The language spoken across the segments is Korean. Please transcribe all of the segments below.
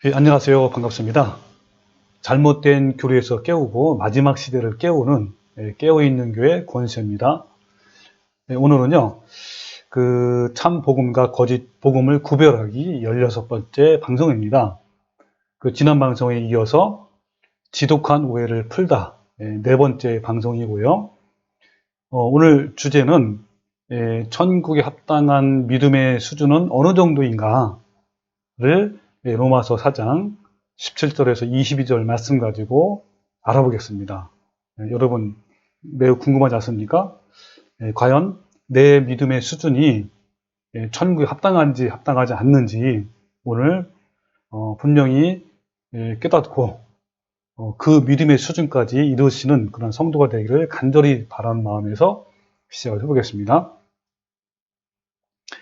안녕하세요. 반갑습니다. 잘못된 교리에서 깨우고 마지막 시대를 깨우는 깨어있는 교회 권수입니다. 오늘은요, 참 복음과 거짓 복음을 구별하기 16번째 방송입니다. 지난 방송에 이어서 지독한 오해를 풀다 네 번째 방송이고요. 오늘 주제는 천국에 합당한 믿음의 수준은 어느 정도인가를 로마서 4장 17절에서 22절 말씀 가지고 알아보겠습니다. 여러분 매우 궁금하지 않습니까? 과연 내 믿음의 수준이 천국에 합당한지 합당하지 않는지 오늘 분명히 깨닫고 그 믿음의 수준까지 이루시는 그런 성도가 되기를 간절히 바라는 마음에서 시작을 해보겠습니다.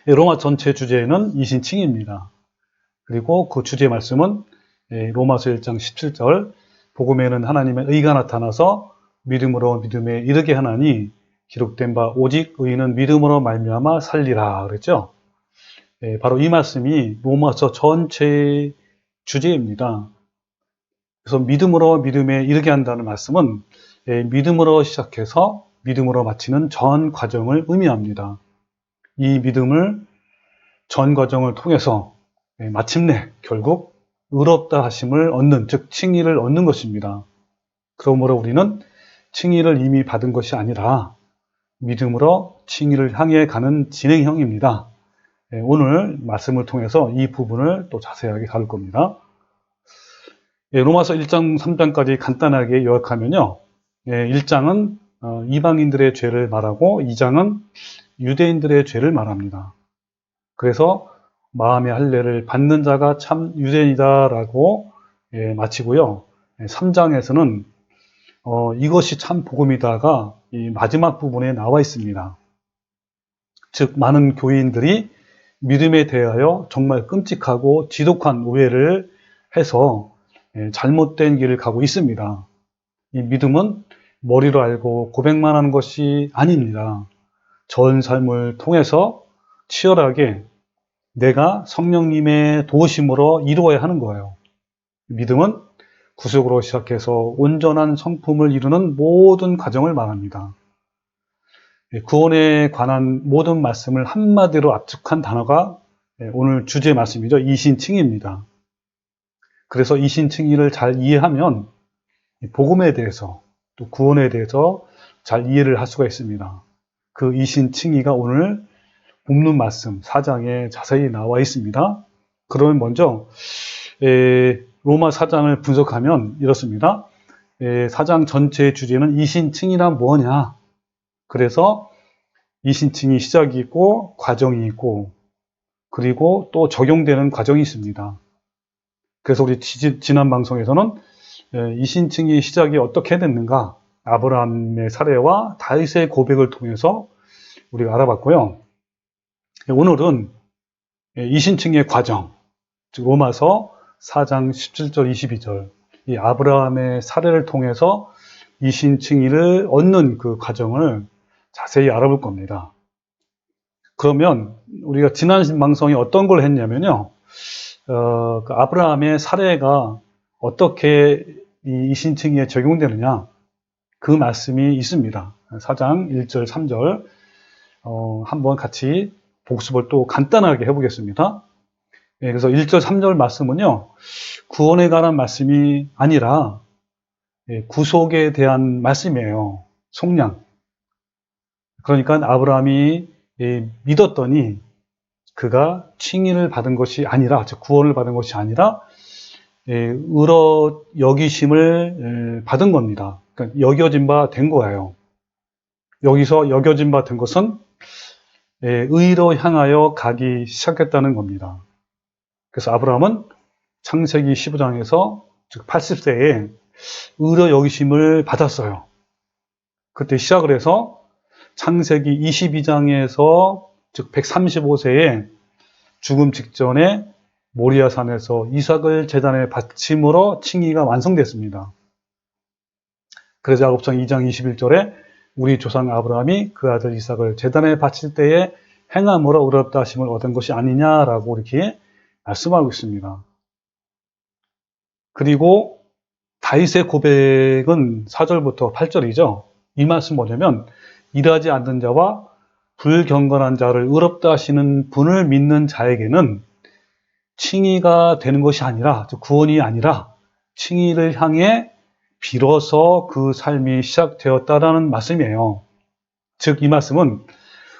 로마 전체 주제는 이신칭입니다. 그리고 그 주제 말씀은 로마서 1장 17절 복음에는 하나님의 의가 나타나서 믿음으로 믿음에 이르게 하나니 기록된 바 오직 의인은 믿음으로 말미암아 살리라 그랬죠. 바로 이 말씀이 로마서 전체의 주제입니다. 그래서 믿음으로 믿음에 이르게 한다는 말씀은 믿음으로 시작해서 믿음으로 마치는 전 과정을 의미합니다. 이 믿음을 전 과정을 통해서 마침내 결국 의롭다 하심을 얻는, 즉 칭의를 얻는 것입니다. 그러므로 우리는 칭의를 이미 받은 것이 아니라 믿음으로 칭의를 향해 가는 진행형입니다. 오늘 말씀을 통해서 이 부분을 또 자세하게 다룰 겁니다. 로마서 1장, 3장까지 간단하게 요약하면요. 1장은 이방인들의 죄를 말하고 2장은 유대인들의 죄를 말합니다. 그래서 마음의 할례를 받는 자가 참 유대인이다라고 마치고요. 3장에서는 이것이 참 복음이다가 이 마지막 부분에 나와 있습니다. 즉 많은 교인들이 믿음에 대하여 정말 끔찍하고 지독한 오해를 해서 잘못된 길을 가고 있습니다. 이 믿음은 머리로 알고 고백만 하는 것이 아닙니다. 전 삶을 통해서 치열하게 내가 성령님의 도우심으로 이루어야 하는 거예요. 믿음은 구속으로 시작해서 온전한 성품을 이루는 모든 과정을 말합니다. 구원에 관한 모든 말씀을 한마디로 압축한 단어가 오늘 주제 말씀이죠. 이신칭의입니다. 그래서 이신칭의를 잘 이해하면 복음에 대해서 또 구원에 대해서 잘 이해를 할 수가 있습니다. 그 이신칭의가 오늘 본문 말씀 4장에 자세히 나와 있습니다. 그러면 먼저 로마 4장을 분석하면 이렇습니다. 4장 전체의 주제는 이신칭의란 뭐냐? 그래서 이신칭의 시작이 있고 과정이 있고 그리고 또 적용되는 과정이 있습니다. 그래서 우리 지난 방송에서는 이신칭의 시작이 어떻게 됐는가? 아브라함의 사례와 다윗의 고백을 통해서 우리가 알아봤고요. 오늘은 이신칭의 과정, 즉 로마서 4장 17절, 22절 이 아브라함의 사례를 통해서 이신칭의를 얻는 그 과정을 자세히 알아볼 겁니다. 그러면 우리가 지난 방송에 어떤 걸 했냐면요. 그 아브라함의 사례가 어떻게 이 이신칭의에 적용되느냐 그 말씀이 있습니다. 4장 1절, 3절 한번 같이 복습을 또 간단하게 해보겠습니다. 그래서 1절, 3절 말씀은요, 구원에 관한 말씀이 아니라 구속에 대한 말씀이에요. 속량. 그러니까 아브라함이 믿었더니 그가 칭의를 받은 것이 아니라, 즉 구원을 받은 것이 아니라 의로 여기심을 받은 겁니다. 그러니까 여겨진 바 된 거예요. 여기서 여겨진 바 된 것은 의로 향하여 가기 시작했다는 겁니다. 그래서 아브라함은 창세기 15장에서 즉 80세에 의로 여기심을 받았어요. 그때 시작을 해서 창세기 22장에서 즉 135세에 죽음 직전에 모리아산에서 이삭을 제단에 바침으로 칭의가 완성됐습니다. 그래서 야고보서 2장 21절에 우리 조상 아브라함이 그 아들 이삭을 제단에 바칠 때에 행함으로 의롭다 하심을 얻은 것이 아니냐라고 이렇게 말씀하고 있습니다. 그리고 다윗의 고백은 4절부터 8절이죠. 이 말씀 뭐냐면 일하지 않는 자와 불경건한 자를 의롭다 하시는 분을 믿는 자에게는 칭의가 되는 것이 아니라, 즉 구원이 아니라 칭의를 향해 비로소 그 삶이 시작되었다라는 말씀이에요. 즉 이 말씀은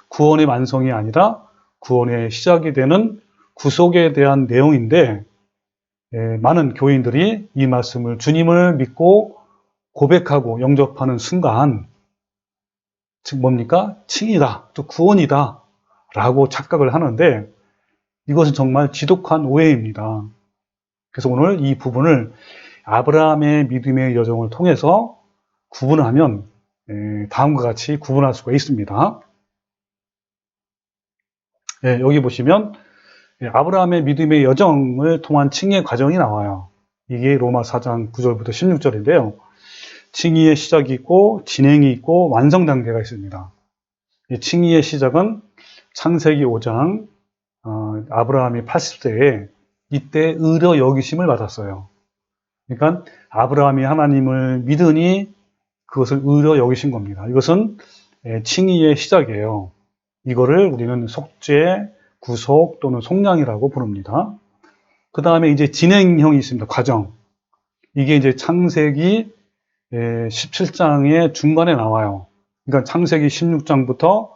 구원의 완성이 아니라 구원의 시작이 되는 구속에 대한 내용인데, 많은 교인들이 이 말씀을 주님을 믿고 고백하고 영접하는 순간, 즉 뭡니까? 칭의다, 또 구원이다 라고 착각을 하는데, 이것은 정말 지독한 오해입니다. 그래서 오늘 이 부분을 아브라함의 믿음의 여정을 통해서 구분하면 다음과 같이 구분할 수가 있습니다. 여기 보시면 아브라함의 믿음의 여정을 통한 칭의의 과정이 나와요. 이게 로마 4장 9절부터 16절인데요. 칭의의 시작이 있고 진행이 있고 완성 단계가 있습니다. 이 칭의의 시작은 창세기 5장 아브라함이 80세에 이때 의로 여기심을 받았어요. 그러니까 아브라함이 하나님을 믿으니 그것을 의로 여기신 겁니다. 이것은 칭의의 시작이에요. 이거를 우리는 속죄, 구속 또는 속량이라고 부릅니다. 그 다음에 이제 진행형이 있습니다. 과정. 이게 이제 창세기 17장의 중간에 나와요. 그러니까 창세기 16장부터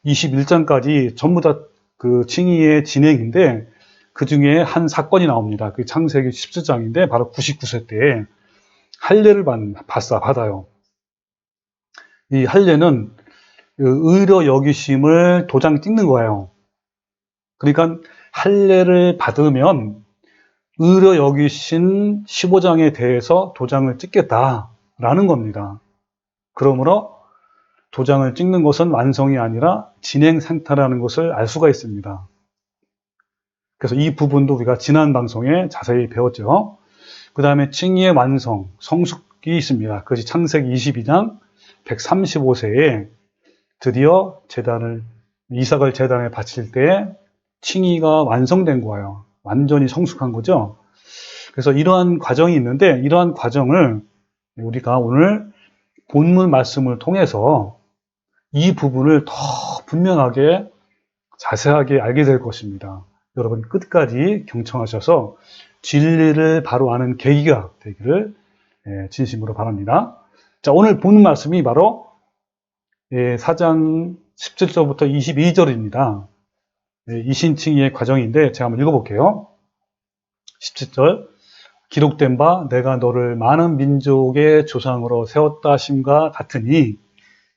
21장까지 전부 다 그 칭의의 진행인데, 그 중에 한 사건이 나옵니다. 그 창세기 17장인데 바로 99세 때에 할례를 받아요. 이 할례는 의로 여기심을 도장 찍는 거예요. 그러니까 할례를 받으면 의로 여기신 15장에 대해서 도장을 찍겠다라는 겁니다. 그러므로 도장을 찍는 것은 완성이 아니라 진행 상태라는 것을 알 수가 있습니다. 그래서 이 부분도 우리가 지난 방송에 자세히 배웠죠. 그 다음에 칭의의 완성, 성숙이 있습니다. 그것이 창세기 22장 135세에 드디어 이삭을 제단에 바칠 때 칭의가 완성된 거예요. 완전히 성숙한 거죠. 그래서 이러한 과정이 있는데, 이러한 과정을 우리가 오늘 본문 말씀을 통해서 이 부분을 더 분명하게 자세하게 알게 될 것입니다. 여러분 끝까지 경청하셔서 진리를 바로 아는 계기가 되기를 진심으로 바랍니다. 자, 오늘 본문 말씀이 바로 4장 17절부터 22절입니다. 이신칭의의 과정인데 제가 한번 읽어볼게요. 17절, 기록된 바 내가 너를 많은 민족의 조상으로 세웠다 하심과 같으니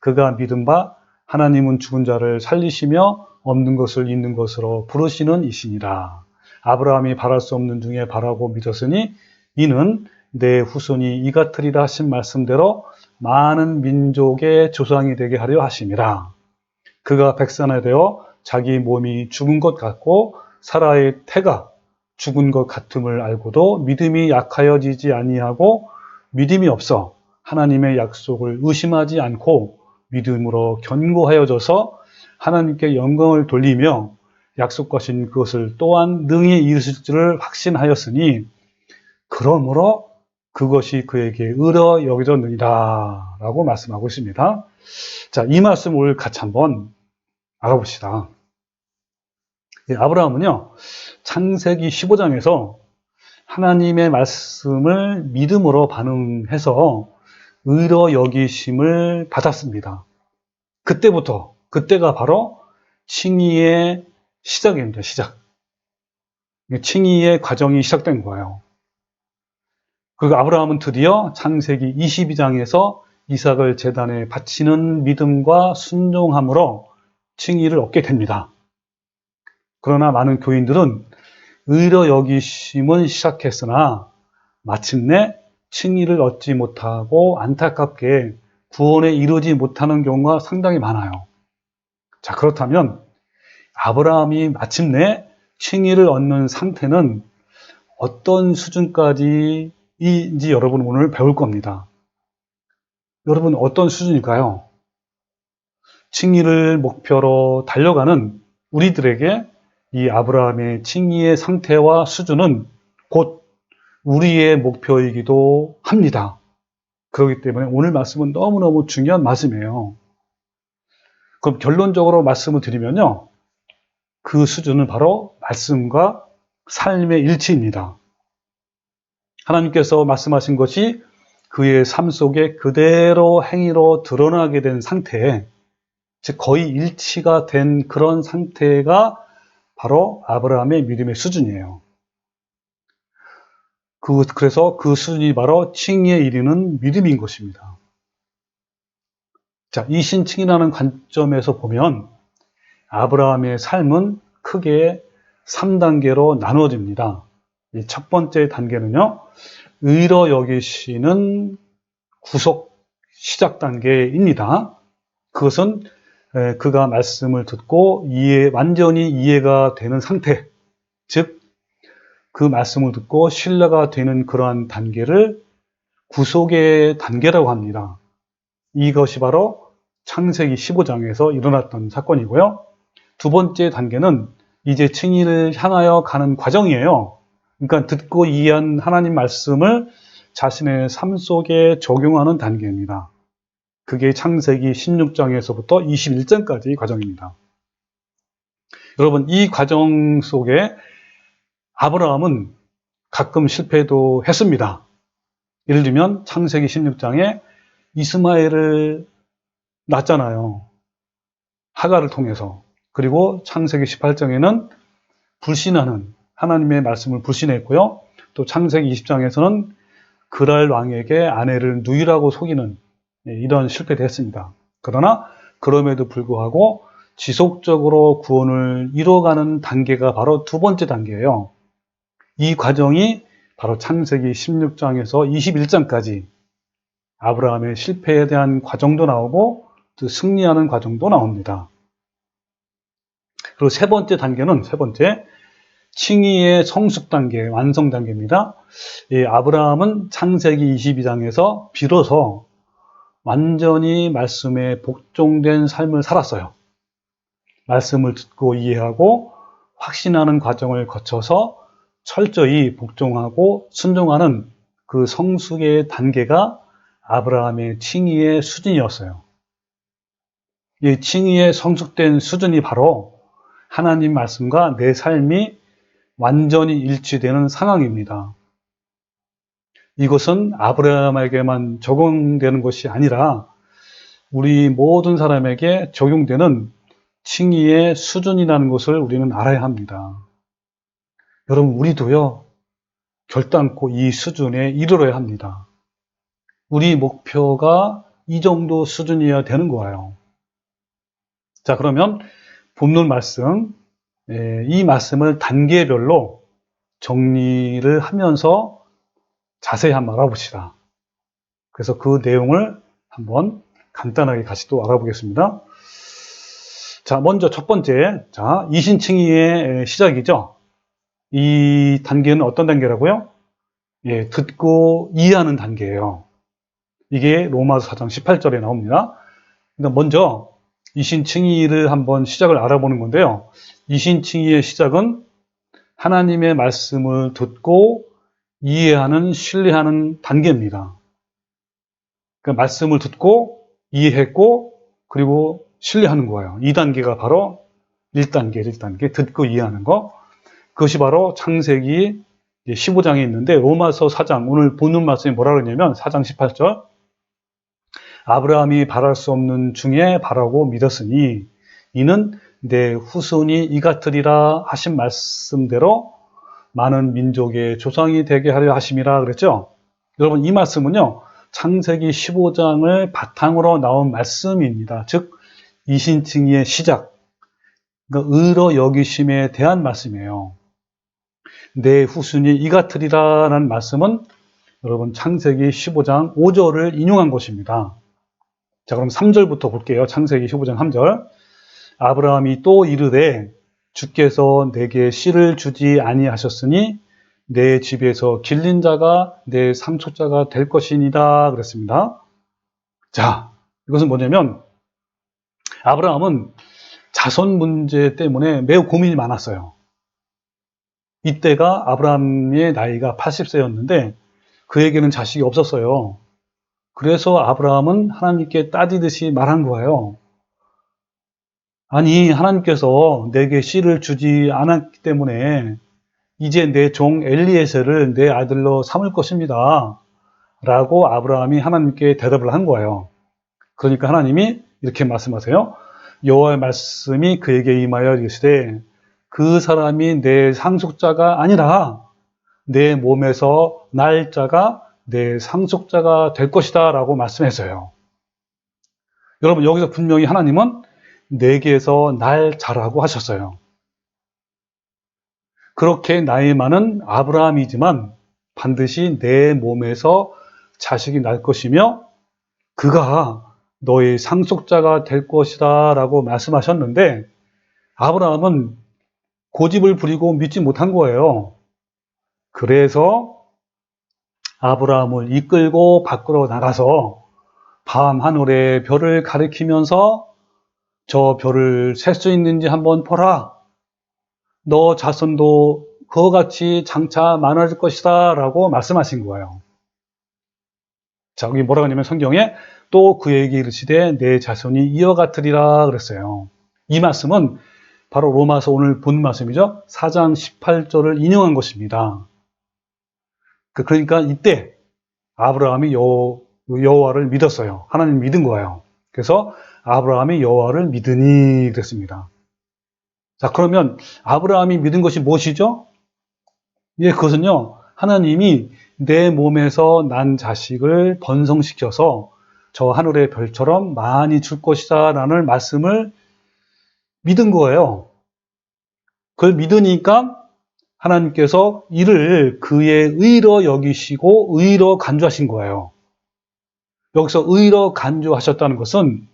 그가 믿은 바 하나님은 죽은 자를 살리시며 없는 것을 있는 것으로 부르시는 이시니라. 아브라함이 바랄 수 없는 중에 바라고 믿었으니 이는 내 후손이 이 같으리라 하신 말씀대로 많은 민족의 조상이 되게 하려 하심이라. 그가 백산에 되어 자기 몸이 죽은 것 같고 사라의 태가 죽은 것 같음을 알고도 믿음이 약하여지지 아니하고 믿음이 없어 하나님의 약속을 의심하지 않고 믿음으로 견고하여져서 하나님께 영광을 돌리며 약속하신 그것을 또한 능히 이루실 줄을 확신하였으니 그러므로 그것이 그에게 의로 여겨졌느니라 라고 말씀하고 있습니다. 자, 이 말씀을 같이 한번 알아봅시다. 아브라함은요, 창세기 15장에서 하나님의 말씀을 믿음으로 반응해서 의로 여기심을 받았습니다. 그때가 바로 칭의의 시작입니다. 시작. 칭의의 과정이 시작된 거예요. 그리고 아브라함은 드디어 창세기 22장에서 이삭을 제단에 바치는 믿음과 순종함으로 칭의를 얻게 됩니다. 그러나 많은 교인들은 의로 여기심은 시작했으나 마침내 칭의를 얻지 못하고 안타깝게 구원에 이르지 못하는 경우가 상당히 많아요. 자, 그렇다면 아브라함이 마침내 칭의를 얻는 상태는 어떤 수준까지인지 여러분 오늘 배울 겁니다. 여러분 어떤 수준일까요? 칭의를 목표로 달려가는 우리들에게 이 아브라함의 칭의의 상태와 수준은 곧 우리의 목표이기도 합니다. 그렇기 때문에 오늘 말씀은 너무너무 중요한 말씀이에요. 그럼 결론적으로 말씀을 드리면요. 그 수준은 바로 말씀과 삶의 일치입니다. 하나님께서 말씀하신 것이 그의 삶 속에 그대로 행위로 드러나게 된 상태, 즉 거의 일치가 된 그런 상태가 바로 아브라함의 믿음의 수준이에요. 그래서 그 수준이 바로 칭의에 이르는 믿음인 것입니다. 자, 이신칭이라는 관점에서 보면 아브라함의 삶은 크게 3단계로 나누어집니다. 이 첫 번째 단계는요, 의로 여기시는 구속 시작 단계입니다. 그것은 그가 말씀을 듣고 완전히 이해가 되는 상태, 즉 그 말씀을 듣고 신뢰가 되는 그러한 단계를 구속의 단계라고 합니다. 이것이 바로 창세기 15장에서 일어났던 사건이고요. 두 번째 단계는 이제 칭의를 향하여 가는 과정이에요. 그러니까 듣고 이해한 하나님 말씀을 자신의 삶 속에 적용하는 단계입니다. 그게 창세기 16장에서부터 21장까지의 과정입니다. 여러분, 이 과정 속에 아브라함은 가끔 실패도 했습니다. 예를 들면 창세기 16장에 이스마엘을 낳잖아요. 하갈을 통해서. 그리고 창세기 18장에는 불신하는 하나님의 말씀을 불신했고요. 또 창세기 20장에서는 그랄 왕에게 아내를 누이라고 속이는 이런 실패도 했습니다. 그러나 그럼에도 불구하고 지속적으로 구원을 이뤄가는 단계가 바로 두 번째 단계예요. 이 과정이 바로 창세기 16장에서 21장까지 아브라함의 실패에 대한 과정도 나오고 또 승리하는 과정도 나옵니다. 그리고 세 번째 단계는 칭의의 성숙 단계, 완성 단계입니다. 아브라함은 창세기 22장에서 비로소 완전히 말씀에 복종된 삶을 살았어요. 말씀을 듣고 이해하고 확신하는 과정을 거쳐서 철저히 복종하고 순종하는 그 성숙의 단계가 아브라함의 칭의의 수준이었어요. 이 칭의의 성숙된 수준이 바로 하나님 말씀과 내 삶이 완전히 일치되는 상황입니다. 이것은 아브라함에게만 적용되는 것이 아니라 우리 모든 사람에게 적용되는 칭의의 수준이라는 것을 우리는 알아야 합니다. 여러분, 우리도요, 결단코 이 수준에 이르러야 합니다. 우리 목표가 이 정도 수준이어야 되는 거예요. 자, 그러면 본문 말씀, 이 말씀을 단계별로 정리를 하면서 자세히 한번 알아봅시다. 그래서 그 내용을 한번 간단하게 같이 또 알아보겠습니다. 자, 먼저 첫 번째, 이신칭의의 시작이죠. 이 단계는 어떤 단계라고요? 듣고 이해하는 단계예요. 이게 로마서 4장 18절에 나옵니다. 그러니까 먼저 이신칭의를 한번 시작을 알아보는 건데요. 이신칭의의 시작은 하나님의 말씀을 듣고 이해하는, 신뢰하는 단계입니다. 그러니까 말씀을 듣고 이해했고 그리고 신뢰하는 거예요. 이 단계가 바로 1단계, 듣고 이해하는 거. 그것이 바로 창세기 15장에 있는데 로마서 4장, 오늘 본문 말씀이 뭐라 그러냐면 4장 18절, 아브라함이 바랄 수 없는 중에 바라고 믿었으니 이는 내 후손이 이 같으리라 하신 말씀대로 많은 민족의 조상이 되게 하려 하심이라 그랬죠. 여러분, 이 말씀은요, 창세기 15장을 바탕으로 나온 말씀입니다. 즉 이신칭의의 시작, 그러니까 의로 여기심에 대한 말씀이에요. 내 후손이 이 같으리라는 말씀은 여러분 창세기 15장 5절을 인용한 것입니다. 자, 그럼 3절부터 볼게요. 창세기 15장 3절. 아브라함이 또 이르되 주께서 내게 씨를 주지 아니하셨으니 내 집에서 길린 자가 내 상속자가 될 것이니라 그랬습니다. 자, 이것은 뭐냐면 아브라함은 자손 문제 때문에 매우 고민이 많았어요. 이때가 아브라함의 나이가 80세였는데 그에게는 자식이 없었어요. 그래서 아브라함은 하나님께 따지듯이 말한 거예요. 아니, 하나님께서 내게 씨를 주지 않았기 때문에 이제 내 종 엘리에셀을 내 아들로 삼을 것입니다. 라고 아브라함이 하나님께 대답을 한 거예요. 그러니까 하나님이 이렇게 말씀하세요. 여호와의 말씀이 그에게 임하여 이르시되 그 사람이 내 상속자가 아니라 내 몸에서 날 자가 내 상속자가 될 것이다 라고 말씀했어요. 여러분, 여기서 분명히 하나님은 내게서 날 자라고 하셨어요. 그렇게 나이 많은 아브라함이지만 반드시 내 몸에서 자식이 날 것이며 그가 너의 상속자가 될 것이다 라고 말씀하셨는데 아브라함은 고집을 부리고 믿지 못한 거예요. 그래서 아브라함을 이끌고 밖으로 나가서 밤 하늘의 별을 가리키면서 저 별을 셀 수 있는지 한번 보라. 너 자손도 그와 같이 장차 많아질 것이다 라고 말씀하신 거예요. 자, 여기 뭐라고 하냐면 성경에 또 그에게 이르시되 내 자손이 이와 같으리라 그랬어요. 이 말씀은 바로 로마서 오늘 본 말씀이죠. 4장 18절을 인용한 것입니다. 그러니까 이때 아브라함이 여호와를 믿었어요. 하나님 믿은 거예요. 그래서 아브라함이 여호와를 믿으니 그랬습니다. 자, 그러면 아브라함이 믿은 것이 무엇이죠? 예, 그것은요. 하나님이 내 몸에서 난 자식을 번성시켜서 저 하늘의 별처럼 많이 줄 것이다 라는 말씀을 믿은 거예요. 그걸 믿으니까 하나님께서 이를 그의 의로 여기시고 의로 간주하신 거예요. 여기서 의로 간주하셨다는 것은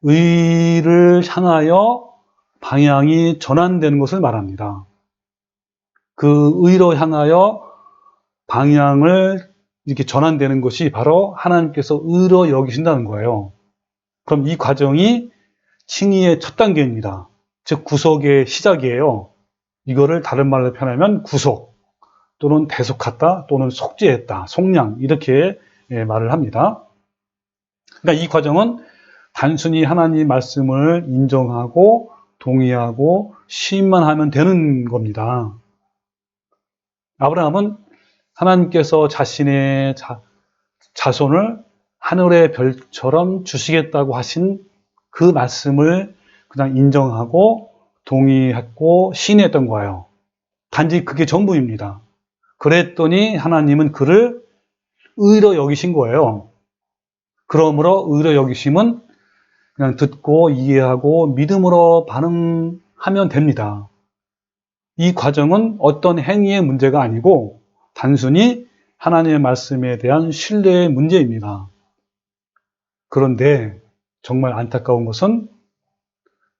의를 향하여 방향이 전환되는 것을 말합니다. 그 의로 향하여 방향을 이렇게 전환되는 것이 바로 하나님께서 의로 여기신다는 거예요. 그럼 이 과정이 칭의의 첫 단계입니다. 즉 구속의 시작이에요. 이거를 다른 말로 표현하면 구속 또는 대속했다 또는 속죄했다, 속량 이렇게 말을 합니다. 그러니까 이 과정은 단순히 하나님 말씀을 인정하고 동의하고 시인만 하면 되는 겁니다. 아브라함은 하나님께서 자신의 자손을 하늘의 별처럼 주시겠다고 하신 그 말씀을 그냥 인정하고 동의했고 시인했던 거예요. 단지 그게 전부입니다. 그랬더니 하나님은 그를 의로 여기신 거예요. 그러므로 의로 여기심은 그냥 듣고 이해하고 믿음으로 반응하면 됩니다. 이 과정은 어떤 행위의 문제가 아니고 단순히 하나님의 말씀에 대한 신뢰의 문제입니다. 그런데 정말 안타까운 것은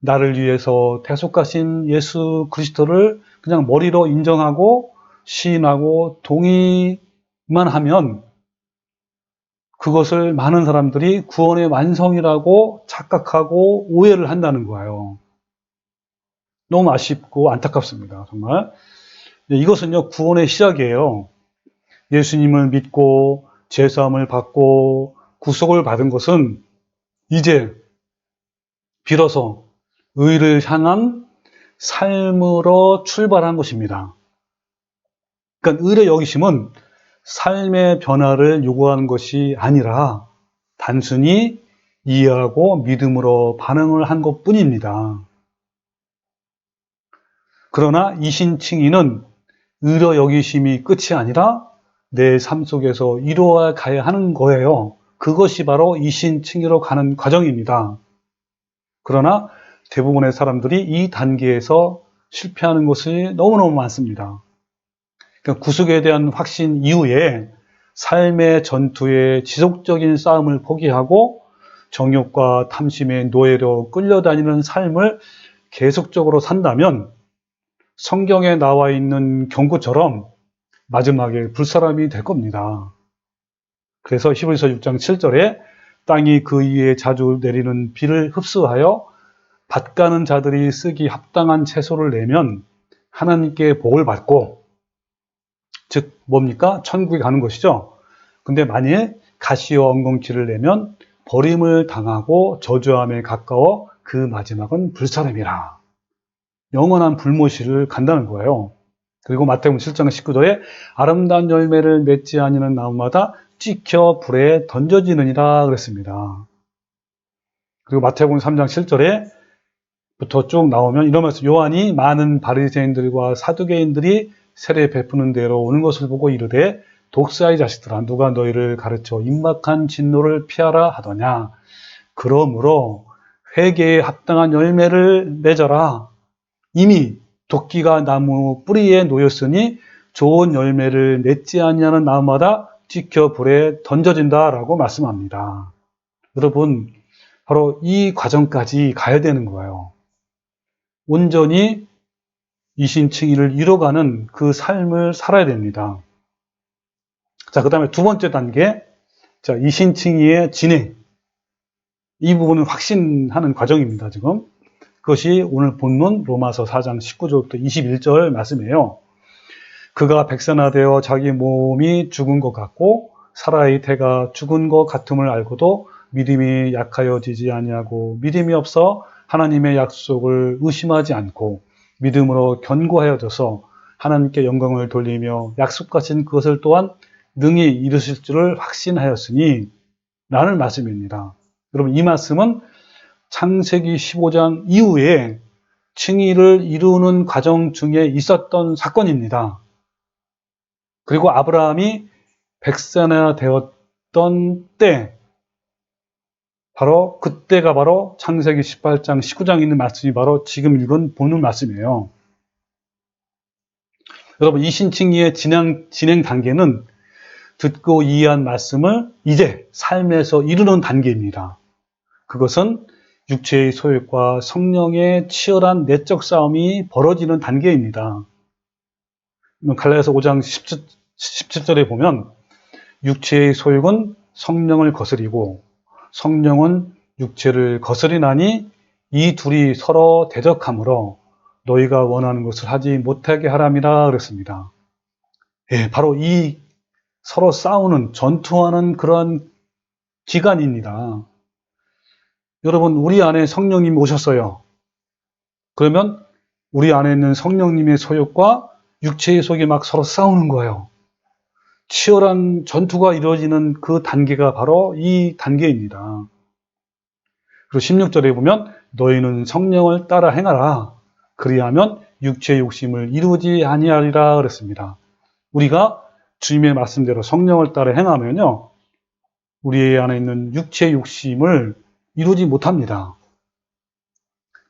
나를 위해서 대속하신 예수 그리스도를 그냥 머리로 인정하고 시인하고 동의만 하면 그것을 많은 사람들이 구원의 완성이라고 착각하고 오해를 한다는 거예요. 너무 아쉽고 안타깝습니다. 정말. 이것은요, 구원의 시작이에요. 예수님을 믿고 죄사함을 받고 구속을 받은 것은 이제 비로소 의를 향한 삶으로 출발한 것입니다. 그러니까 의로 여기심은 삶의 변화를 요구하는 것이 아니라 단순히 이해하고 믿음으로 반응을 한 것뿐입니다. 그러나 이신칭의는 의로 여기심이 끝이 아니라 내 삶 속에서 이루어 가야 하는 거예요. 그것이 바로 이신칭의로 가는 과정입니다. 그러나 대부분의 사람들이 이 단계에서 실패하는 것이 너무너무 많습니다. 그러니까 구속에 대한 확신 이후에 삶의 전투에 지속적인 싸움을 포기하고 정욕과 탐심의 노예로 끌려다니는 삶을 계속적으로 산다면 성경에 나와 있는 경고처럼 마지막에 불사람이 될 겁니다. 그래서 히브리서 6장 7절에 땅이 그 위에 자주 내리는 비를 흡수하여 밭 가는 자들이 쓰기 합당한 채소를 내면 하나님께 복을 받고, 즉 뭡니까? 천국에 가는 것이죠. 근데 만일 가시와 엉겅퀴를 내면 버림을 당하고 저주함에 가까워 그 마지막은 불사름이라. 영원한 불못을 간다는 거예요. 그리고 마태복음 7장 19절에 아름다운 열매를 맺지 아니하는 나무마다 찍혀 불에 던져지느니라 그랬습니다. 그리고 마태복음 3장 7절에 부터 쭉 나오면 이런 말씀, 요한이 많은 바리새인들과 사두개인들이 세례 베푸는 데로 오는 것을 보고 이르되 독사의 자식들아 누가 너희를 가르쳐 임박한 진노를 피하라 하더냐. 그러므로 회개에 합당한 열매를 맺어라. 이미 도끼가 나무 뿌리에 놓였으니 좋은 열매를 맺지 아니하는 나무마다 찍혀 불에 던져진다라고 말씀합니다. 여러분, 바로 이 과정까지 가야 되는 거예요. 온전히 이신칭의를 이뤄가는 그 삶을 살아야 됩니다. 자, 그 다음에 두 번째 단계, 자, 이신칭의의 진행. 이 부분은 확신하는 과정입니다, 지금. 그것이 오늘 본문 로마서 4장 19절부터 21절 말씀이에요. 그가 백선화되어 자기 몸이 죽은 것 같고 사라의 태가 죽은 것 같음을 알고도 믿음이 약하여지지 아니하고 믿음이 없어 하나님의 약속을 의심하지 않고 믿음으로 견고하여져서 하나님께 영광을 돌리며 약속하신 그것을 또한 능히 이루실 줄을 확신하였으니 라는 말씀입니다. 여러분, 이 말씀은 창세기 15장 이후에 칭의를 이루는 과정 중에 있었던 사건입니다. 그리고 아브라함이 백세나 되었던 때, 바로 그때가 바로 창세기 18장, 19장에 있는 말씀이 바로 지금 읽은 본문 말씀이에요. 여러분, 이신칭의의 진행 단계는 듣고 이해한 말씀을 이제 삶에서 이루는 단계입니다. 그것은 육체의 소욕과 성령의 치열한 내적 싸움이 벌어지는 단계입니다. 갈라디아서 5장 17절에 보면 육체의 소욕은 성령을 거스리고 성령은 육체를 거스리나니 이 둘이 서로 대적하므로 너희가 원하는 것을 하지 못하게 하람이라 그랬습니다. 예, 바로 이 서로 싸우는, 전투하는 그런 기간입니다. 여러분, 우리 안에 성령님이 오셨어요. 그러면 우리 안에 있는 성령님의 소욕과 육체의 소욕이 막 서로 싸우는 거예요. 치열한 전투가 이루어지는 그 단계가 바로 이 단계입니다. 그리고 16절에 보면 너희는 성령을 따라 행하라. 그리하면 육체의 욕심을 이루지 아니하리라 그랬습니다. 우리가 주님의 말씀대로 성령을 따라 행하면요, 우리 안에 있는 육체의 욕심을 이루지 못합니다.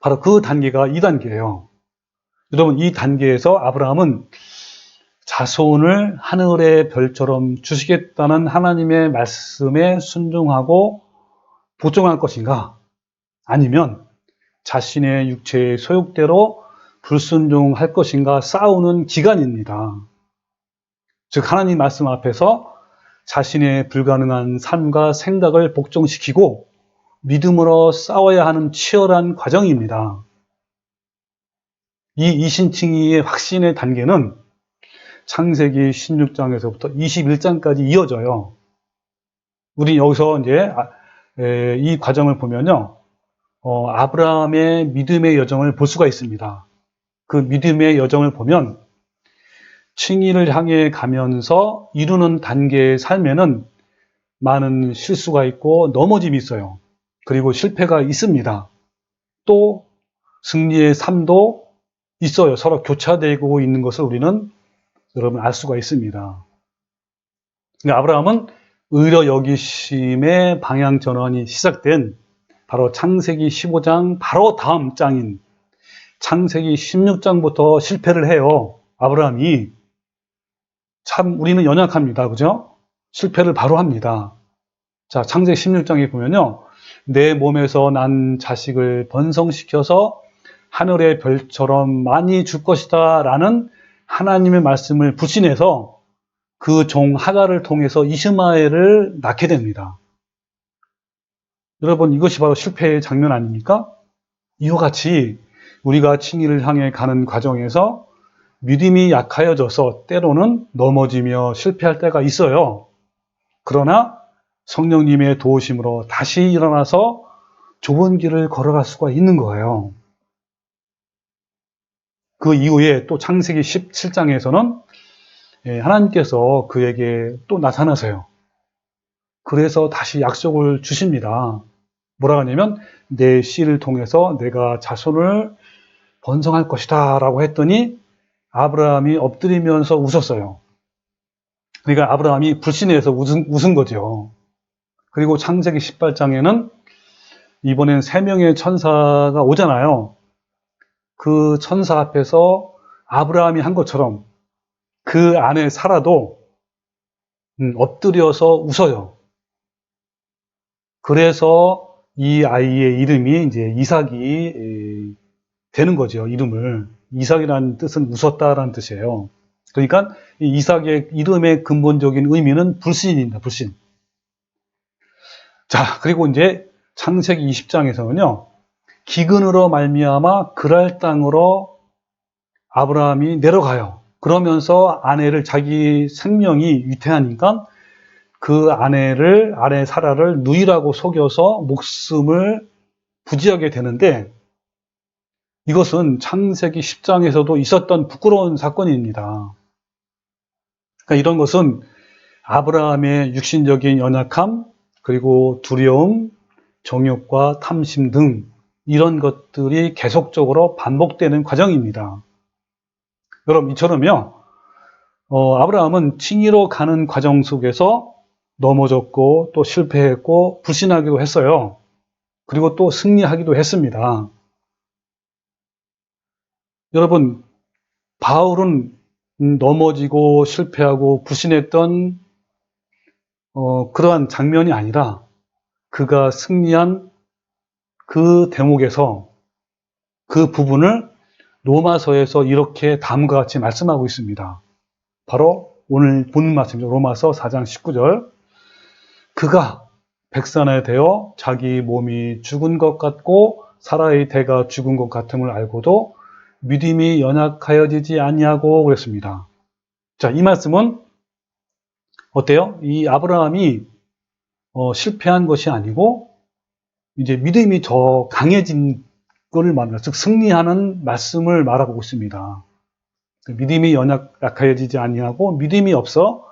바로 그 단계가 이 단계예요. 여러분, 이 단계에서 아브라함은 자손을 하늘의 별처럼 주시겠다는 하나님의 말씀에 순종하고 복종할 것인가? 아니면 자신의 육체의 소욕대로 불순종할 것인가 싸우는 기간입니다. 즉, 하나님 말씀 앞에서 자신의 불가능한 삶과 생각을 복종시키고 믿음으로 싸워야 하는 치열한 과정입니다. 이 이신칭의의 확신의 단계는 창세기 16장에서부터 21장까지 이어져요. 우리 여기서 이제 이 과정을 보면요, 아브라함의 믿음의 여정을 볼 수가 있습니다. 그 믿음의 여정을 보면 칭의를 향해 가면서 이루는 단계의 삶에는 많은 실수가 있고 넘어짐이 있어요. 그리고 실패가 있습니다. 또 승리의 삶도 있어요. 서로 교차되고 있는 것을 우리는 여러분 알 수가 있습니다. 그러니까 아브라함은 의로 여기심의 방향 전환이 시작된 바로 창세기 15장 바로 다음 장인 창세기 16장부터 실패를 해요. 아브라함이. 참 우리는 연약합니다. 그죠? 실패를 바로 합니다. 자, 창세기 16장에 보면요, 내 몸에서 난 자식을 번성시켜서 하늘의 별처럼 많이 줄 것이다 라는 하나님의 말씀을 불신해서 그 종 하갈을 통해서 이스마엘을 낳게 됩니다. 여러분, 이것이 바로 실패의 장면 아닙니까? 이와 같이 우리가 칭의를 향해 가는 과정에서 믿음이 약하여져서 때로는 넘어지며 실패할 때가 있어요. 그러나 성령님의 도우심으로 다시 일어나서 좁은 길을 걸어갈 수가 있는 거예요. 그 이후에 또 창세기 17장에서는 하나님께서 그에게 또 나타나세요. 그래서 다시 약속을 주십니다. 뭐라 하냐면 내 씨를 통해서 내가 자손을 번성할 것이다 라고 했더니 아브라함이 엎드리면서 웃었어요. 그러니까 아브라함이 불신해서 웃은 거죠. 그리고 창세기 18장에는 이번엔 3명의 천사가 오잖아요. 그 천사 앞에서 아브라함이 한 것처럼 그 아내 사라도 엎드려서 웃어요. 그래서 이 아이의 이름이 이제 이삭이 되는 거죠. 이름을. 이삭이라는 뜻은 웃었다라는 뜻이에요. 그러니까 이 이삭의 이름의 근본적인 의미는 불신입니다. 불신. 자, 그리고 이제 창세기 20장에서는요. 기근으로 말미암아 그랄 땅으로 아브라함이 내려가요. 그러면서 아내를 자기 생명이 위태하니까 그 아내 사라를 누이라고 속여서 목숨을 부지하게 되는데 이것은 창세기 10장에서도 있었던 부끄러운 사건입니다. 그러니까 이런 것은 아브라함의 육신적인 연약함, 그리고 두려움, 정욕과 탐심 등 이런 것들이 계속적으로 반복되는 과정입니다. 여러분, 이처럼요, 아브라함은 칭의로 가는 과정 속에서 넘어졌고, 또 실패했고, 불신하기도 했어요. 그리고 또 승리하기도 했습니다. 여러분, 바울은 넘어지고 실패하고 불신했던 그러한 장면이 아니라 그가 승리한 그 대목에서 그 부분을 로마서에서 이렇게 다음과 같이 말씀하고 있습니다. 바로 오늘 본 말씀이죠. 로마서 4장 19절. 그가 백산에 되어 자기 몸이 죽은 것 같고 사라의 대가 죽은 것 같음을 알고도 믿음이 연약하여지지 아니하고 그랬습니다. 자, 이 말씀은 어때요? 이 아브라함이 실패한 것이 아니고 이제 믿음이 더 강해진 것을 말합니다. 즉 승리하는 말씀을 말하고 있습니다. 믿음이 약하여지지 아니하고 믿음이 없어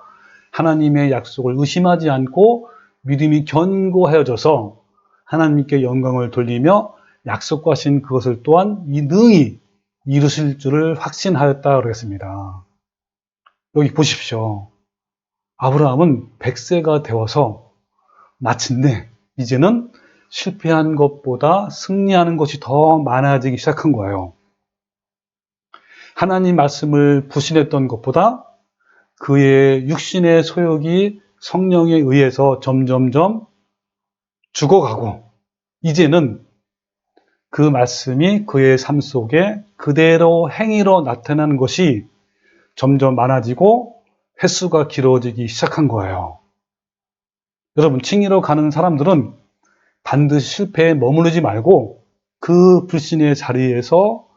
하나님의 약속을 의심하지 않고 믿음이 견고하여져서 하나님께 영광을 돌리며 약속하신 그것을 또한 능히 이루실 줄을 확신하였다 그랬습니다. 여기 보십시오. 아브라함은 100세가 되어서 마침내 이제는 실패한 것보다 승리하는 것이 더 많아지기 시작한 거예요. 하나님 말씀을 불신했던 것보다 그의 육신의 소욕이 성령에 의해서 점점점 죽어가고 이제는 그 말씀이 그의 삶 속에 그대로 행위로 나타나는 것이 점점 많아지고 횟수가 길어지기 시작한 거예요. 여러분, 칭의로 가는 사람들은 반드시 실패에 머무르지 말고 그 불신의 자리에서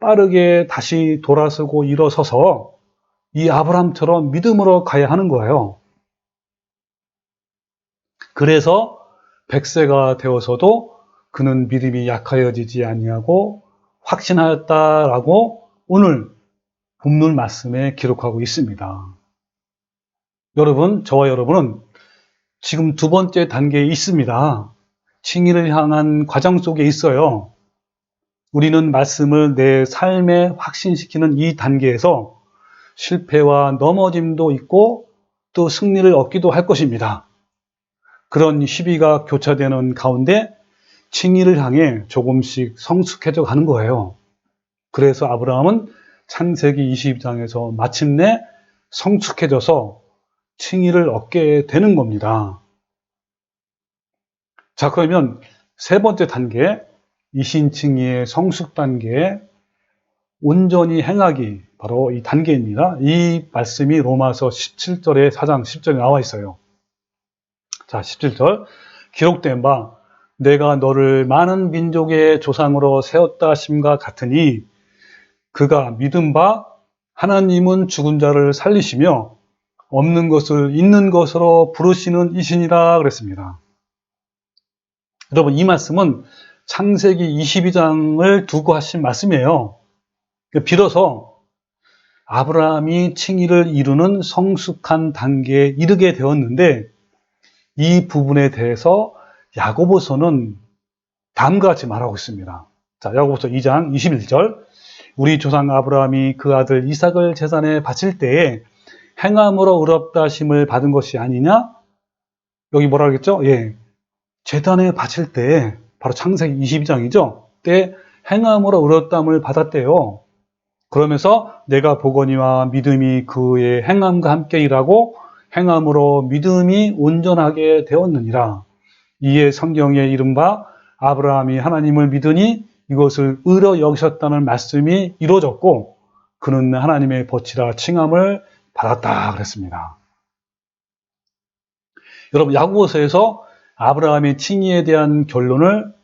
빠르게 다시 돌아서고 일어서서 이 아브라함처럼 믿음으로 가야 하는 거예요. 그래서 100세가 되어서도 그는 믿음이 약하여지지 아니하고 확신하였다라고 오늘 본문 말씀에 기록하고 있습니다. 여러분, 저와 여러분은 지금 두 번째 단계에 있습니다. 칭의를 향한 과정 속에 있어요. 우리는 말씀을 내 삶에 확신시키는 이 단계에서 실패와 넘어짐도 있고 또 승리를 얻기도 할 것입니다. 그런 시비가 교차되는 가운데 칭의를 향해 조금씩 성숙해져 가는 거예요. 그래서 아브라함은 창세기 22장에서 마침내 성숙해져서 칭의를 얻게 되는 겁니다. 자, 그러면 세 번째 단계, 이신칭의의 성숙 단계, 온전히 행하기, 바로 이 단계입니다. 이 말씀이 로마서 17절에 4장 10절에 나와 있어요. 자, 17절. 기록된 바 내가 너를 많은 민족의 조상으로 세웠다 하심과 같으니 그가 믿은 바 하나님은 죽은 자를 살리시며 없는 것을 있는 것으로 부르시는 이신이라 그랬습니다. 여러분, 이 말씀은 창세기 22장을 두고 하신 말씀이에요. 비로소 아브라함이 칭의를 이루는 성숙한 단계에 이르게 되었는데, 이 부분에 대해서 야고보서는 다음과 같이 말하고 있습니다. 자, 야고보서 2장 21절. 우리 조상 아브라함이 그 아들 이삭을 제단에 바칠 때에 행함으로 의롭다 하심을 받은 것이 아니냐? 여기 뭐라 그랬죠? 예. 제단에 바칠 때에, 바로 창세기 22장이죠. 때 행함으로 의롭다함을 받았대요. 그러면서 내가 보거니와 믿음이 그의 행함과 함께 일하고 행함으로 믿음이 온전하게 되었느니라. 이에 성경에 이른바 아브라함이 하나님을 믿으니 이것을 의로 여기셨다는 말씀이 이루어졌고 그는 하나님의 벗이라 칭함을 받았다 그랬습니다. 여러분, 야고보서에서 아브라함의 칭의에 대한 결론을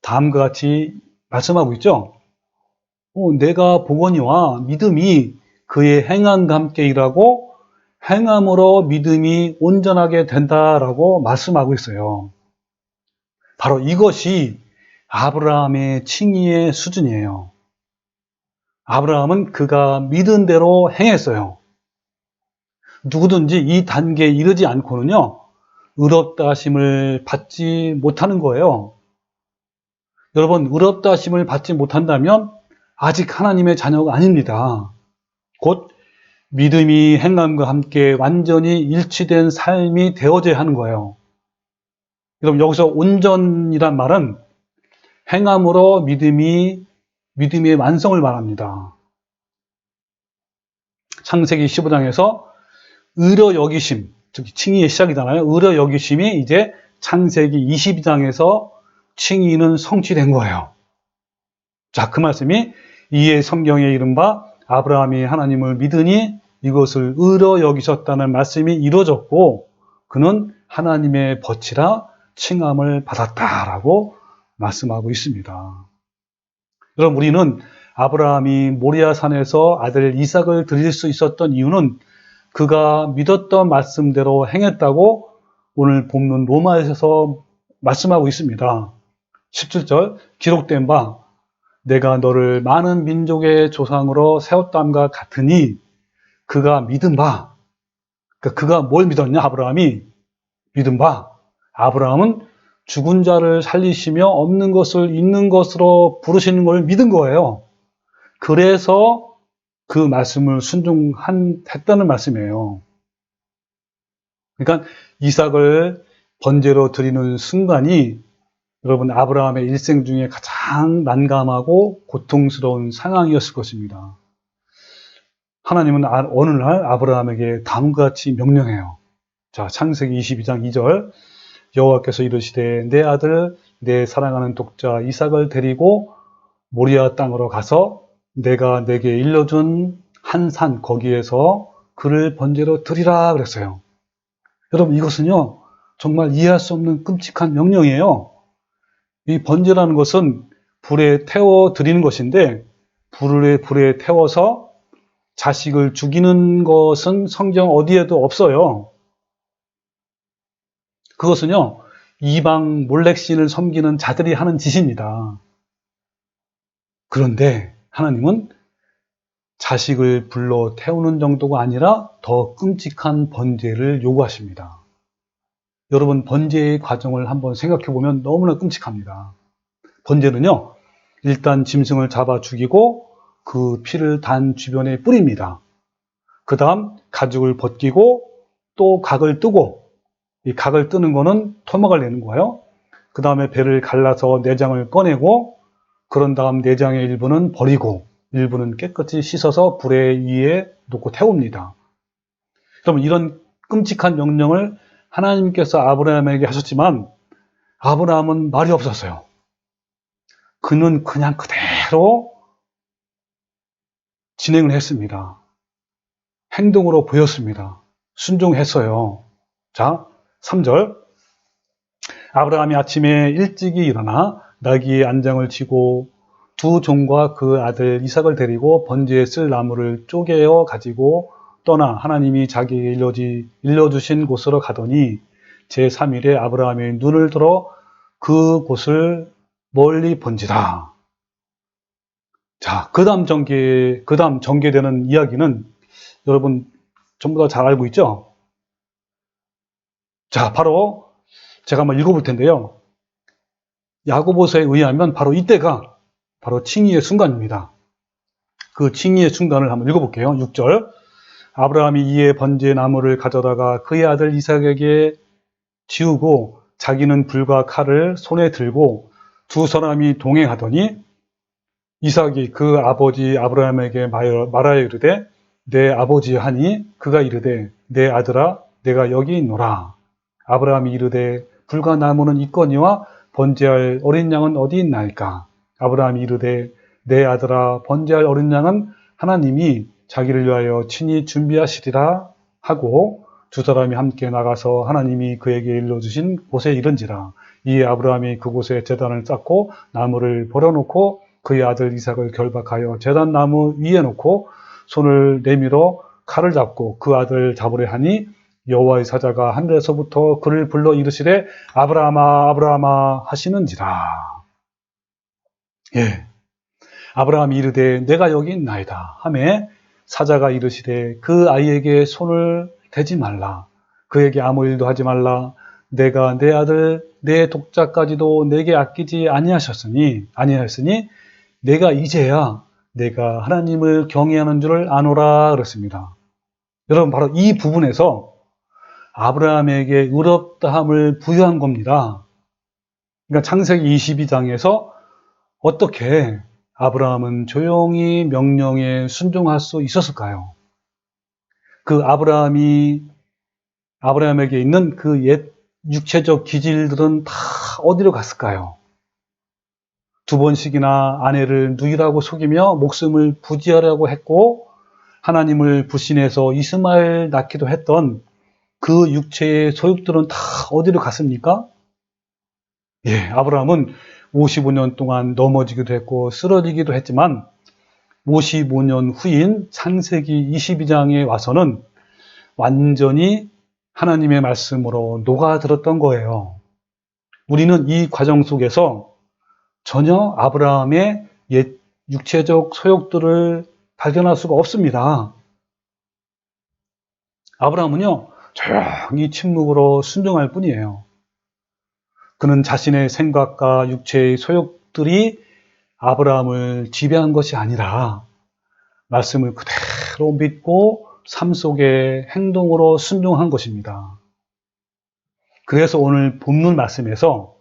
다음과 같이 말씀하고 있죠. 내가 보거니와 믿음이 그의 행함과 함께 일하고 행함으로 믿음이 온전하게 된다라고 말씀하고 있어요. 바로 이것이 아브라함의 칭의의 수준이에요. 아브라함은 그가 믿은 대로 행했어요. 누구든지 이 단계에 이르지 않고는요, 의롭다 하심을 받지 못하는 거예요. 여러분, 의롭다 하심을 받지 못한다면 아직 하나님의 자녀가 아닙니다. 곧 믿음이 행함과 함께 완전히 일치된 삶이 되어져야 하는 거예요. 여러분, 여기서 온전이란 말은 행함으로 믿음의 완성을 말합니다. 창세기 15장에서 의로 여기심, 즉 칭의의 시작이잖아요. 의로 여기심이 이제 창세기 22장에서 칭의는 성취된 거예요. 자, 그 말씀이 이에 성경에 이른바 아브라함이 하나님을 믿으니 이것을 의로 여기셨다는 말씀이 이루어졌고 그는 하나님의 벗이라 칭함을 받았다라고 말씀하고 있습니다. 여러분, 우리는 아브라함이 모리아산에서 아들 이삭을 드릴 수 있었던 이유는 그가 믿었던 말씀대로 행했다고 오늘 본문 로마에서 말씀하고 있습니다. 17절 기록된 바 내가 너를 많은 민족의 조상으로 세웠담과 같으니 그가 믿은 바, 그러니까 그가 뭘 믿었냐? 아브라함이 믿은 바, 아브라함은 죽은 자를 살리시며 없는 것을 있는 것으로 부르시는 걸 믿은 거예요. 그래서 그 말씀을 순종했다는 말씀이에요. 그러니까 이삭을 번제로 드리는 순간이 여러분 아브라함의 일생 중에 가장 난감하고 고통스러운 상황이었을 것입니다. 하나님은 어느 날 아브라함에게 다음과 같이 명령해요. 자, 창세기 22장 2절 여호와께서 이르시되 내 아들 내 사랑하는 독자 이삭을 데리고 모리아 땅으로 가서 내가 내게 일러준 한 산 거기에서 그를 번제로 드리라 그랬어요. 여러분, 이것은요 정말 이해할 수 없는 끔찍한 명령이에요. 이 번제라는 것은 불에 태워 드리는 것인데 불에 태워서 자식을 죽이는 것은 성경 어디에도 없어요. 그것은요 이방 몰렉신을 섬기는 자들이 하는 짓입니다. 그런데 하나님은 자식을 불로 태우는 정도가 아니라 더 끔찍한 번제를 요구하십니다. 여러분, 번제의 과정을 한번 생각해 보면 너무나 끔찍합니다. 번제는요 일단 짐승을 잡아 죽이고 그 피를 단 주변에 뿌립니다. 그 다음 가죽을 벗기고 또 각을 뜨고, 이 각을 뜨는 거는 토막을 내는 거예요. 그 다음에 배를 갈라서 내장을 꺼내고 그런 다음 내장의 일부는 버리고 일부는 깨끗이 씻어서 불에 위에 놓고 태웁니다. 그러면 이런 끔찍한 명령을 하나님께서 아브라함에게 하셨지만 아브라함은 말이 없었어요. 그는 그냥 그대로 진행을 했습니다. 행동으로 보였습니다. 순종했어요. 자, 3절 아브라함이 아침에 일찍이 일어나 나귀의 안장을 치고 두 종과 그 아들 이삭을 데리고 번제에 쓸 나무를 쪼개어 가지고 떠나 하나님이 자기에게 일러주신 곳으로 가더니 제3일에 아브라함이 눈을 들어 그 곳을 멀리 본지라. 자, 그 다음 전개되는 이야기는 여러분 전부 다 잘 알고 있죠? 자, 바로 제가 한번 읽어볼 텐데요. 야고보서에 의하면 바로 이때가 바로 칭의의 순간입니다. 그 칭의의 순간을 한번 읽어볼게요. 6절. 아브라함이 이에 번제 나무를 가져다가 그의 아들 이삭에게 지우고 자기는 불과 칼을 손에 들고 두 사람이 동행하더니 이삭이 그 아버지 아브라함에게 말하여 이르되 내 아버지 하니 그가 이르되 내 아들아 내가 여기 있노라. 아브라함이 이르되 불과 나무는 있거니와 번제할 어린 양은 어디 있나이까. 아브라함이 이르되 내 아들아 번제할 어린 양은 하나님이 자기를 위하여 친히 준비하시리라 하고 두 사람이 함께 나가서 하나님이 그에게 일러주신 곳에 이른지라. 이에 아브라함이 그곳에 제단을 쌓고 나무를 버려놓고 그의 아들 이삭을 결박하여 제단 나무 위에 놓고 손을 내밀어 칼을 잡고 그 아들 잡으려 하니 여호와의 사자가 하늘에서부터 그를 불러 이르시되 아브라함아 아브라함아 하시는지라. 예, 아브라함이 이르되 내가 여기 있나이다 하매 사자가 이르시되 그 아이에게 손을 대지 말라. 그에게 아무 일도 하지 말라. 내가 내 아들 내 독자까지도 내게 아끼지 아니하였으니 내가 이제야 내가 하나님을 경외하는 줄을 아노라 그랬습니다. 여러분 바로 이 부분에서 아브라함에게 의롭다함을 부여한 겁니다. 그러니까 창세기 22장에서 어떻게 아브라함은 조용히 명령에 순종할 수 있었을까요? 그 아브라함에게 있는 그 옛 육체적 기질들은 다 어디로 갔을까요? 두 번씩이나 아내를 누이라고 속이며 목숨을 부지하려고 했고 하나님을 불신해서 이스마엘 낳기도 했던 그 육체의 소욕들은 다 어디로 갔습니까? 예, 아브라함은 55년 동안 넘어지기도 했고 쓰러지기도 했지만 55년 후인 창세기 22장에 와서는 완전히 하나님의 말씀으로 녹아들었던 거예요. 우리는 이 과정 속에서 전혀 아브라함의 옛 육체적 소욕들을 발견할 수가 없습니다. 아브라함은요, 조용히 침묵으로 순종할 뿐이에요. 그는 자신의 생각과 육체의 소욕들이 아브라함을 지배한 것이 아니라 말씀을 그대로 믿고 삶 속에 행동으로 순종한 것입니다. 그래서 오늘 본문 말씀에서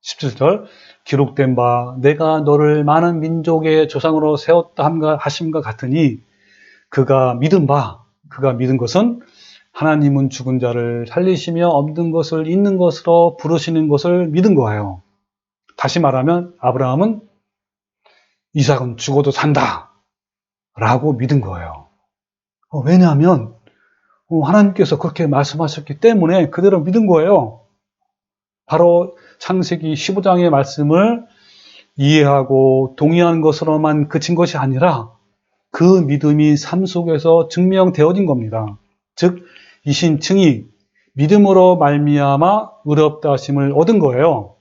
17절 기록된 바 내가 너를 많은 민족의 조상으로 세웠다 하심과 같으니 그가 믿은 것은 하나님은 죽은 자를 살리시며 없는 것을 있는 것으로 부르시는 것을 믿은 거예요. 다시 말하면 아브라함은 이삭은 죽어도 산다 라고 믿은 거예요. 왜냐하면 하나님께서 그렇게 말씀하셨기 때문에 그대로 믿은 거예요. 바로 창세기 15장의 말씀을 이해하고 동의한 것으로만 그친 것이 아니라 그 믿음이 삶 속에서 증명되어진 겁니다. 즉 이신층이 믿음으로 말미암아 의롭다 하심을 얻은 거예요.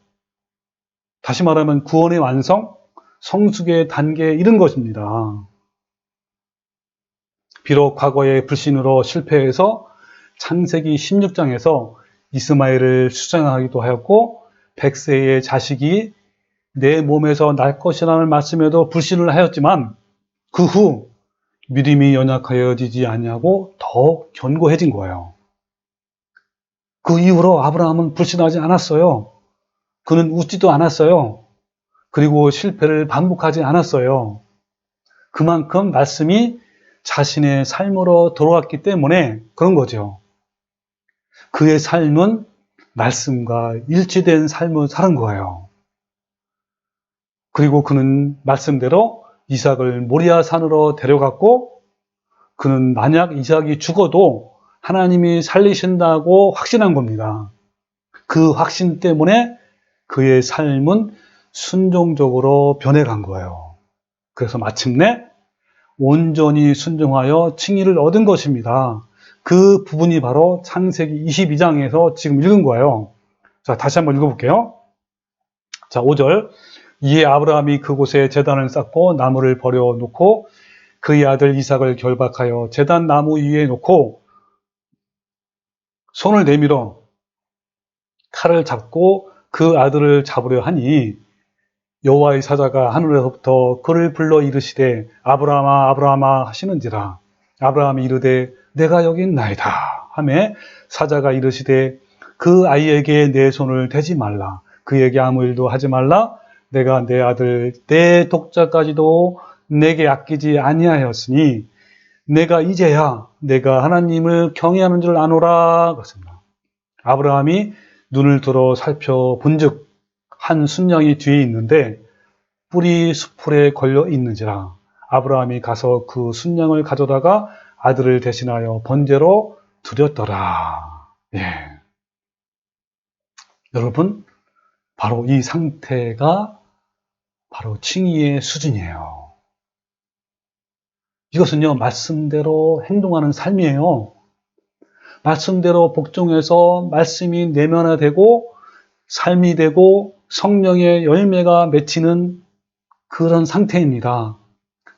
다시 말하면 구원의 완성, 성숙의 단계에 이른 것입니다. 비록 과거의 불신으로 실패해서 창세기 16장에서 이스마엘을 수상하기도 하였고 100세의 자식이 내 몸에서 날 것이라는 말씀에도 불신을 하였지만 그 후 믿음이 연약하여지지 아니하고 더 견고해진 거예요. 그 이후로 아브라함은 불신하지 않았어요. 그는 웃지도 않았어요. 그리고 실패를 반복하지 않았어요. 그만큼 말씀이 자신의 삶으로 들어왔기 때문에 그런 거죠. 그의 삶은 말씀과 일치된 삶을 사는 거예요. 그리고 그는 말씀대로 이삭을 모리아 산으로 데려갔고 그는 만약 이삭이 죽어도 하나님이 살리신다고 확신한 겁니다. 그 확신 때문에 그의 삶은 순종적으로 변해간 거예요. 그래서 마침내 온전히 순종하여 칭의를 얻은 것입니다. 그 부분이 바로 창세기 22장에서 지금 읽은 거예요. 자, 다시 한번 읽어볼게요. 자, 5절. 이에 아브라함이 그곳에 제단을 쌓고 나무를 버려놓고 그의 아들 이삭을 결박하여 제단 나무 위에 놓고 손을 내밀어 칼을 잡고 그 아들을 잡으려 하니 여호와의 사자가 하늘에서부터 그를 불러 이르시되 아브라함아 아브라함아 하시는지라. 아브라함이 이르되 내가 여기 있나이다 하매 사자가 이르시되 그 아이에게 내 손을 대지 말라. 그에게 아무 일도 하지 말라. 내가 내 아들 내 독자까지도 내게 아끼지 아니하였으니 내가 이제야 내가 하나님을 경외하는 줄 아노라. 그렇습니다. 아브라함이 눈을 들어 살펴본즉 한 순양이 뒤에 있는데 뿔이 수풀에 걸려 있는지라. 아브라함이 가서 그 순양을 가져다가 아들을 대신하여 번제로 드렸더라. 예. 여러분, 바로 이 상태가 바로 칭의의 수준이에요. 이것은요, 말씀대로 행동하는 삶이에요. 말씀대로 복종해서 말씀이 내면화되고 삶이 되고 성령의 열매가 맺히는 그런 상태입니다.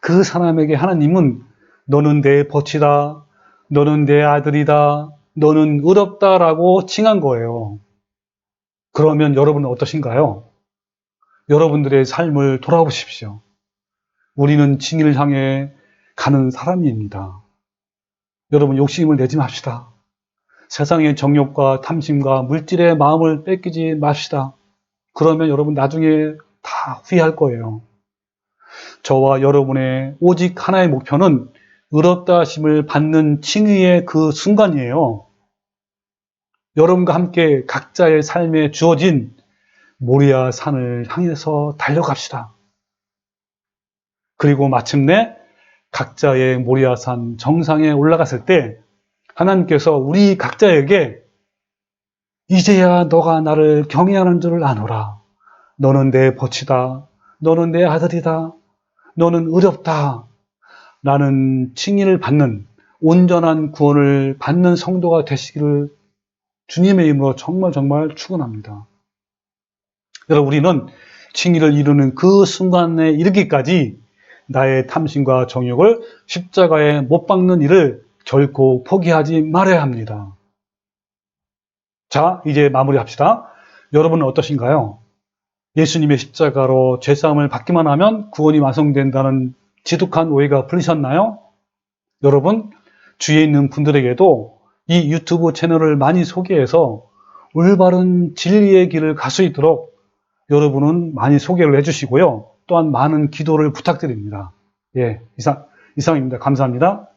그 사람에게 하나님은 너는 내 벗이다, 너는 내 아들이다, 너는 의롭다라고 칭한 거예요. 그러면 여러분은 어떠신가요? 여러분들의 삶을 돌아보십시오. 우리는 칭의를 향해 가는 사람입니다. 여러분 욕심을 내지 맙시다. 세상의 정욕과 탐심과 물질의 마음을 뺏기지 맙시다. 그러면 여러분 나중에 다 후회할 거예요. 저와 여러분의 오직 하나의 목표는 의롭다 하심을 받는 칭의의 그 순간이에요. 여러분과 함께 각자의 삶에 주어진 모리아 산을 향해서 달려갑시다. 그리고 마침내 각자의 모리아 산 정상에 올라갔을 때 하나님께서 우리 각자에게 이제야 너가 나를 경외하는 줄 아노라. 너는 내 벗이다. 너는 내 아들이다. 너는 의롭다. 라는 칭의를 받는 온전한 구원을 받는 성도가 되시기를 주님의 이름으로 정말 축원합니다. 여러분, 우리는 칭의를 이루는 그 순간에 이르기까지 나의 탐심과 정욕을 십자가에 못 박는 일을 결코 포기하지 말아야 합니다. 자, 이제 마무리합시다. 여러분은 어떠신가요? 예수님의 십자가로 죄사함을 받기만 하면 구원이 완성된다는 지독한 오해가 풀리셨나요? 여러분, 주위에 있는 분들에게도 이 유튜브 채널을 많이 소개해서 올바른 진리의 길을 갈 수 있도록 여러분은 많이 소개를 해주시고요. 또한 많은 기도를 부탁드립니다. 예, 이상입니다. 감사합니다.